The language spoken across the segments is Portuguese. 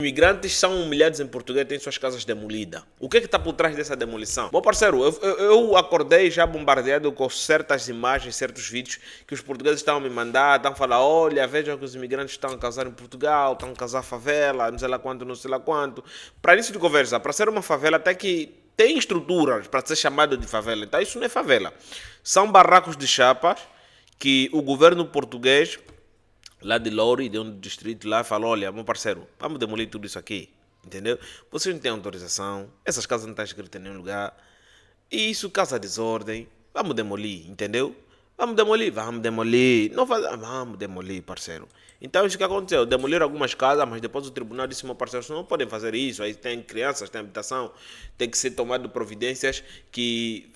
Imigrantes são humilhados em Portugal e têm suas casas demolidas. O que está por trás dessa demolição? Meu parceiro, eu acordei já bombardeado com certas imagens, certos vídeos que os portugueses estão a me mandar, estão a falar, olha, vejam que os imigrantes estão a causar em Portugal, estão a causar favela, não sei lá quanto, não sei lá quanto. Para início de conversa, para ser uma favela até que tem estruturas para ser chamado de favela. Então isso não é favela. São barracos de chapas que o governo português lá de Loure, de um distrito lá, falou, olha, meu parceiro, vamos demolir tudo isso aqui, entendeu? Vocês não têm autorização, essas casas não estão escritas em nenhum lugar, e isso causa desordem, vamos demolir, entendeu? Vamos demolir, não faz, vamos demolir, parceiro. Então isso que aconteceu, demoliram algumas casas, mas depois o tribunal disse, meu parceiro, vocês não podem fazer isso, aí tem crianças, tem habitação, tem que ser tomado providências que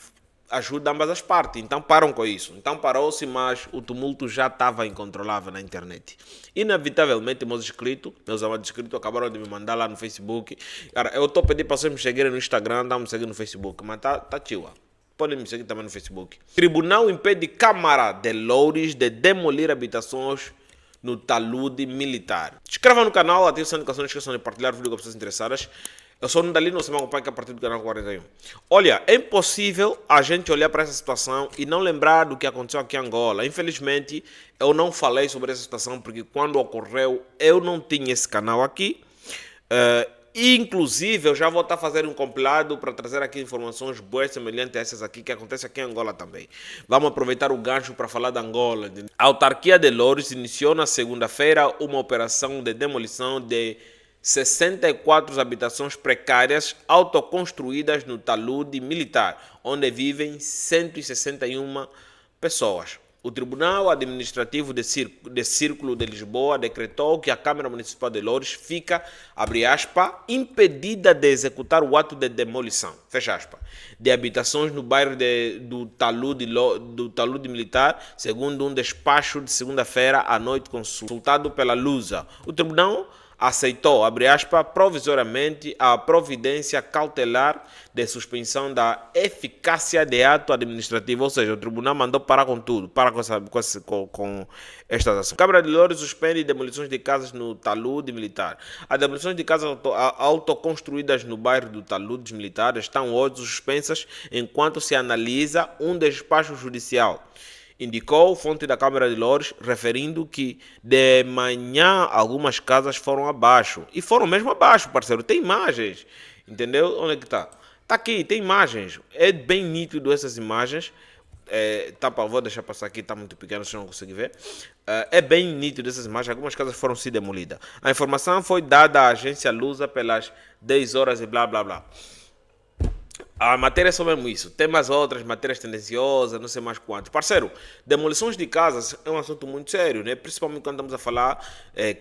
ajuda ambas as partes. Então param com isso. Então parou-se, mas o tumulto já estava incontrolável na internet. Inevitavelmente, meus amados inscritos, acabaram de me mandar lá no Facebook. Cara, eu estou pedindo para vocês me seguirem no Instagram, não me seguir no Facebook, mas tá chill. Podem me seguir também no Facebook. Tribunal impede Câmara de Loures de demolir habitações no talude militar. Inscreva no canal, ative a notificação, não esqueçam de partilhar o vídeo com pessoas interessadas. Eu sou o Nandalino, você me acompanha a partir do canal 41. Olha, é impossível a gente olhar para essa situação e não lembrar do que aconteceu aqui em Angola. Infelizmente, eu não falei sobre essa situação porque quando ocorreu, eu não tinha esse canal aqui. Inclusive, eu já vou estar fazendo um compilado para trazer aqui informações boas semelhantes a essas aqui que acontecem aqui em Angola também. Vamos aproveitar o gancho para falar da Angola. A autarquia de Loures iniciou na segunda-feira uma operação de demolição de 64 habitações precárias autoconstruídas no talude militar, onde vivem 161 pessoas. O Tribunal Administrativo de Círculo de Lisboa decretou que a Câmara Municipal de Loures fica, abre aspas, impedida de executar o ato de demolição, fecha aspas, de habitações no bairro do Talude Militar, segundo um despacho de segunda-feira à noite consultado pela Lusa. O Tribunal aceitou, abre aspas, provisoriamente a providência cautelar de suspensão da eficácia de ato administrativo, ou seja, o tribunal mandou parar com tudo, para com estas ações. A Câmara de Loures suspende demolições de casas no talude militar. As demolições de casas autoconstruídas no bairro do talude militar estão hoje suspensas enquanto se analisa um despacho judicial, indicou fonte da Câmara de Loures, referindo que de manhã algumas casas foram abaixo. E foram mesmo abaixo, parceiro. Tem imagens, entendeu? Onde é que está? Está aqui, tem imagens. É bem nítido essas imagens. Vou deixar passar aqui, está muito pequeno, vocês não conseguem ver. É bem nítido essas imagens. Algumas casas foram se demolidas. A informação foi dada à agência Lusa pelas 10 horas e blá blá blá. A matéria é só mesmo isso. Tem mais outras matérias tendenciosas, não sei mais quanto. Parceiro, demolições de casas é um assunto muito sério, né? Principalmente quando estamos a falar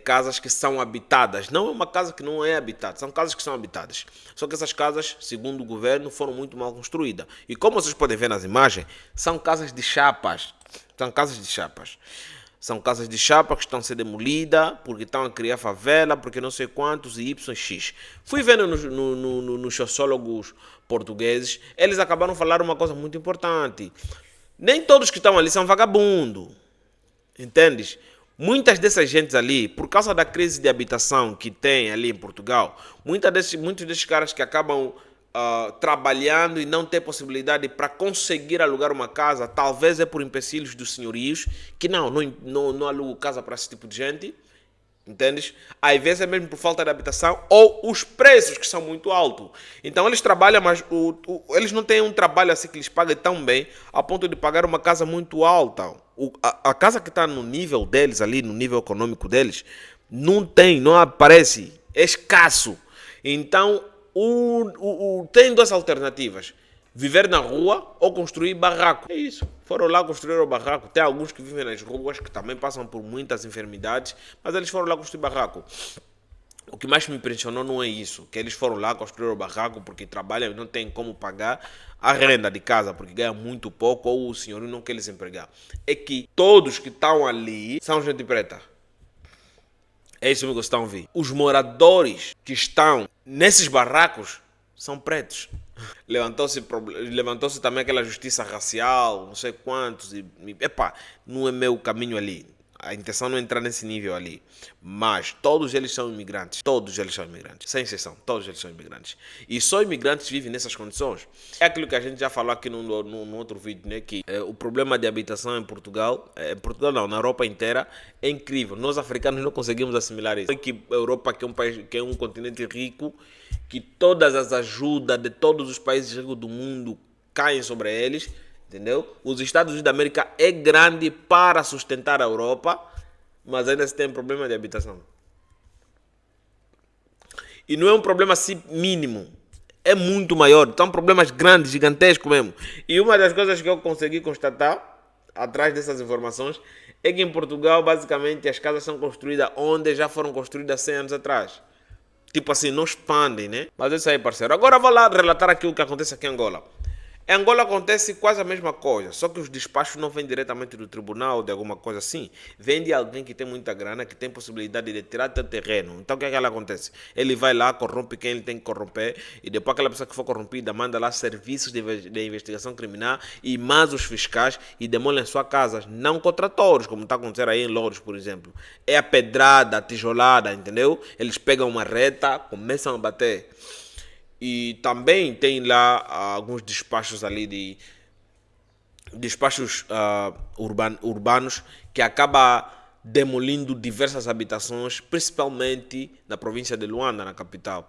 casas que são habitadas. Não é uma casa que não é habitada, são casas que são habitadas. Só que essas casas, segundo o governo, foram muito mal construídas. E como vocês podem ver nas imagens, são casas de chapas. São casas de chapas. São casas de chapa que estão a ser demolidas porque estão a criar favela, porque não sei quantos e YX. Fui vendo nos sociólogos portugueses, eles acabaram de falar uma coisa muito importante. Nem todos que estão ali são vagabundos. Entendes? Muitas dessas gentes ali, por causa da crise de habitação que tem ali em Portugal, muitos desses caras que acabam trabalhando e não ter possibilidade para conseguir alugar uma casa, talvez é por empecilhos dos senhorios, que não alugo casa para esse tipo de gente, entendes? Às vezes é mesmo por falta de habitação ou os preços que são muito altos. Então eles trabalham, mas eles não têm um trabalho assim que lhes pague tão bem a ponto de pagar uma casa muito alta. A casa que está no nível deles ali, no nível econômico deles, não aparece, é escasso. Então tem duas alternativas: viver na rua ou construir barraco. É isso. Foram lá construir o barraco. Tem alguns que vivem nas ruas que também passam por muitas enfermidades, mas eles foram lá construir barraco. O que mais me impressionou não é isso, que eles foram lá construir o barraco porque trabalham e não tem como pagar a renda de casa, porque ganham muito pouco, ou o senhor não quer lhes empregar. É que todos que estão ali são gente preta. É isso que vocês estão a ver. Os moradores que estão nesses barracos são pretos. Levantou-se também aquela justiça racial, não sei quantos. Não é meu caminho ali. A intenção não é entrar nesse nível ali. Mas todos eles são imigrantes. Todos eles são imigrantes. Sem exceção. Todos eles são imigrantes. E só imigrantes vivem nessas condições. É aquilo que a gente já falou aqui no outro vídeo, né? Que o problema de habitação em Portugal, não, na Europa inteira, é incrível. Nós africanos não conseguimos assimilar isso. Que a Europa, que é um país, que é um continente rico, que todas as ajudas de todos os países ricos do mundo caem sobre eles, entendeu? Os Estados Unidos da América é grande para sustentar a Europa, mas ainda se tem problema de habitação. E não é um problema assim mínimo, é muito maior. São problemas grandes, gigantescos mesmo. E uma das coisas que eu consegui constatar, atrás dessas informações, é que em Portugal, basicamente, as casas são construídas onde já foram construídas 100 anos atrás. Tipo assim, não expandem, né? Mas é isso aí, parceiro. Agora vou lá relatar aqui o que acontece aqui em Angola. Em Angola acontece quase a mesma coisa, só que os despachos não vêm diretamente do tribunal ou de alguma coisa assim. Vem de alguém que tem muita grana, que tem possibilidade de tirar teu terreno. Então o que é que acontece? Ele vai lá, corrompe quem ele tem que corromper, e depois aquela pessoa que for corrompida manda lá serviços de investigação criminal e mais os fiscais e demolem suas casas. Não contra todos, como está acontecendo aí em Louros, por exemplo. É a pedrada, a tijolada, entendeu? Eles pegam uma reta, começam a bater. E também tem lá alguns despachos ali de despachos urbanos que acaba demolindo diversas habitações, principalmente na província de Luanda, na capital.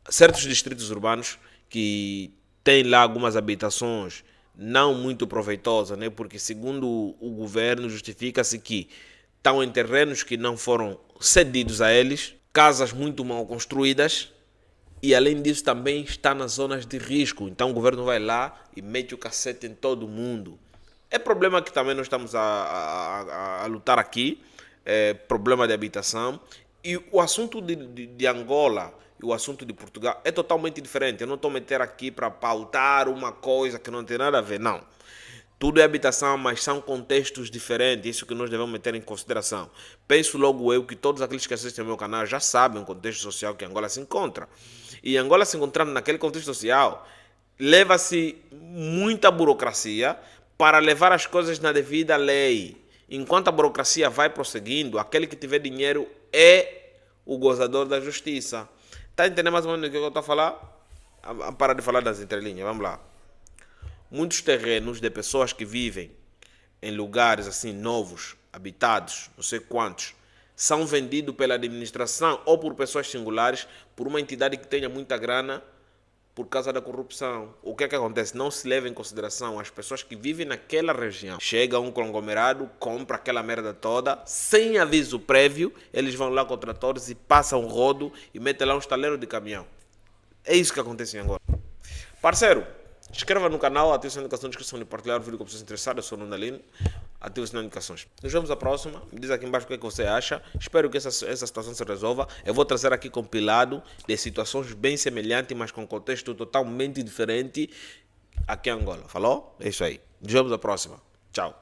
Certos distritos urbanos que têm lá algumas habitações não muito proveitosas, né? Porque segundo o governo justifica-se que estão em terrenos que não foram cedidos a eles, casas muito mal construídas, e além disso também está nas zonas de risco. Então o governo vai lá e mete o cacete em todo mundo. É problema que também nós estamos a lutar aqui. É problema de habitação. E o assunto de Angola e o assunto de Portugal é totalmente diferente. Eu não estou metendo aqui para pautar uma coisa que não tem nada a ver, não. Tudo é habitação, mas são contextos diferentes, isso que nós devemos meter em consideração. Penso logo eu que todos aqueles que assistem ao meu canal já sabem o contexto social que Angola se encontra. E Angola se encontrando naquele contexto social, leva-se muita burocracia para levar as coisas na devida lei. Enquanto a burocracia vai prosseguindo, aquele que tiver dinheiro é o gozador da justiça. Está entendendo mais ou menos o que eu estou a falar? Para de falar das entrelinhas, vamos lá. Muitos terrenos de pessoas que vivem em lugares assim novos, habitados, não sei quantos, são vendidos pela administração ou por pessoas singulares, por uma entidade que tenha muita grana, por causa da corrupção. O que é que acontece? Não se leva em consideração as pessoas que vivem naquela região. Chega um conglomerado, compra aquela merda toda, sem aviso prévio, eles vão lá com tratores e passam o rodo e metem lá um estaleiro de caminhão. É isso que acontece em Angola. Parceiro, inscreva no canal, ative o sininho de notificações, descrição de partilhar o vídeo com pessoas interessadas. Eu sou o Nandalino. Ative o sininho de notificações. Nos vemos na próxima. Me diz aqui embaixo o que você acha. Espero que essa situação se resolva. Eu vou trazer aqui compilado de situações bem semelhantes, mas com contexto totalmente diferente aqui em Angola. Falou? É isso aí. Nos vemos na próxima. Tchau.